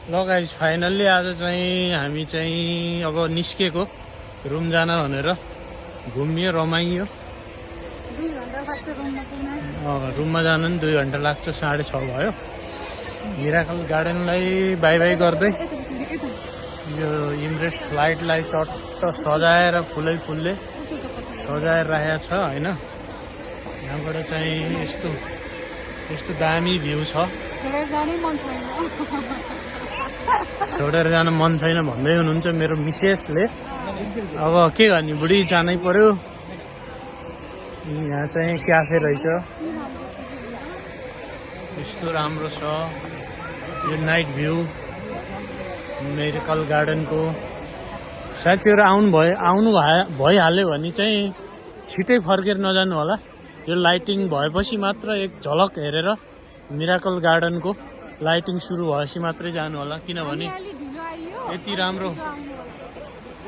ल guys finally आज चाहिँ हामी चाहिँ अब निस्केको रुम जान भनेर घुमियो रमाइयो। रुममा जान नि 2 घन्टा लाग्छ, 6:30 भयो। मिराकल गार्डनलाई बाई बाई गर्दै यो इमिरेट्स फ्लाइटलाई टट्ट सजाएर फुलले सजाएर राखेको छ हैन। यहाँबाट चाहिँ यस्तो दामी भ्यू छ। छोडेर जान मन छैन भन्दै हुनुहुन्छ मेरो मिसेसले। अब के गर्ने बुढी, जानै पर्यो। यहाँ चाहिँ क्याफे रहेछ, यस्तो राम्रो छ यो नाइट भ्यू मिराकल गार्डनको। साथीहरु आउनु भइहाल्यो भने चाहिँ छिटै फर्केर नजानु होला। यो लाइटिङ भएपछि मात्र एक झलक हेरेर मिराकल गार्डनको लाइटिङ सुरु भएपछि मात्रै जानु होला, किनभने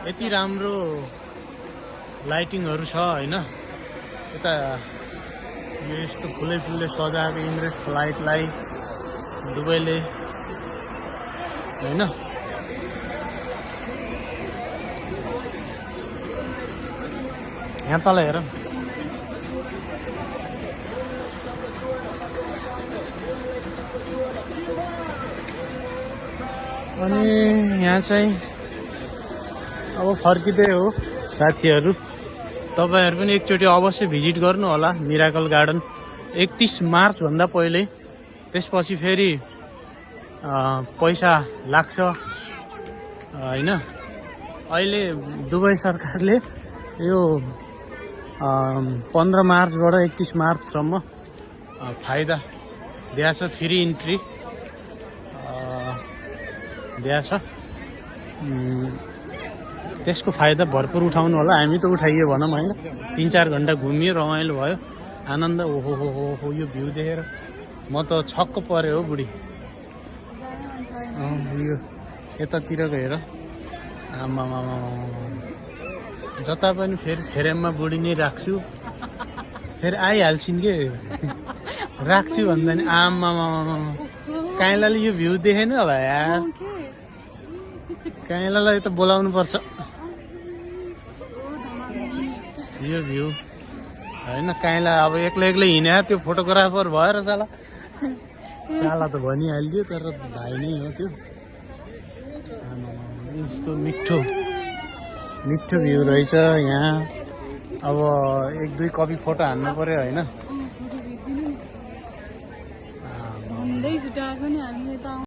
यति राम्रो लाइटिङहरु छ हैन। यता यो यस्तो फुलले सजाएको इमिरेट्स फ्लाइटलाई दुबईले हैन। यहाँ तल हेर, अनि यहाँ चाहिँ अब फर्किँदै हो साथीहरु। तपाईहरु पनि एकचोटि अवश्य भिजिट गर्नु होला मिराकल गार्डन 31 मार्च भन्दा पहिले। त्यसपछि फेरि पैसा लाग्छ हैन। अहिले दुबई सरकारले यो 15 मार्चबाट 31 मार्चसम्म फाइदा दिएको छ, फ्री इन्ट्री दिएको छ। त्यसको फाइदा भरपुर उठाउनु होला। हामी त उठाइयो भनौँ हैन। 3-4 घण्टा घुमियो, रमाइलो भयो, आनन्द। ओहो हो यो भ्यू देखेर म त छक्क पर्यो हो बुढी। यो यतातिरको हेर, आमामा जता पनि फेरि फ्रेममा बुढी नै राख्छु, फेरि आइहाल्छिन् के राख्छु भन्दा नि। आमामा काइलाले यो भ्यू देखेन होला यार, काइलालाई त बोलाउनु पर्छ यो भ्यू हैन। काइला अब एक्लै हिँडे त्यो फोटोग्राफर भएर साला त भनिहाल्यो, तर भाइ नै हो त्यो। यस्तो मिठो भ्यू रहेछ यहाँ। अब 1-2 कपी फोटो हान्नु पर्यो हैन।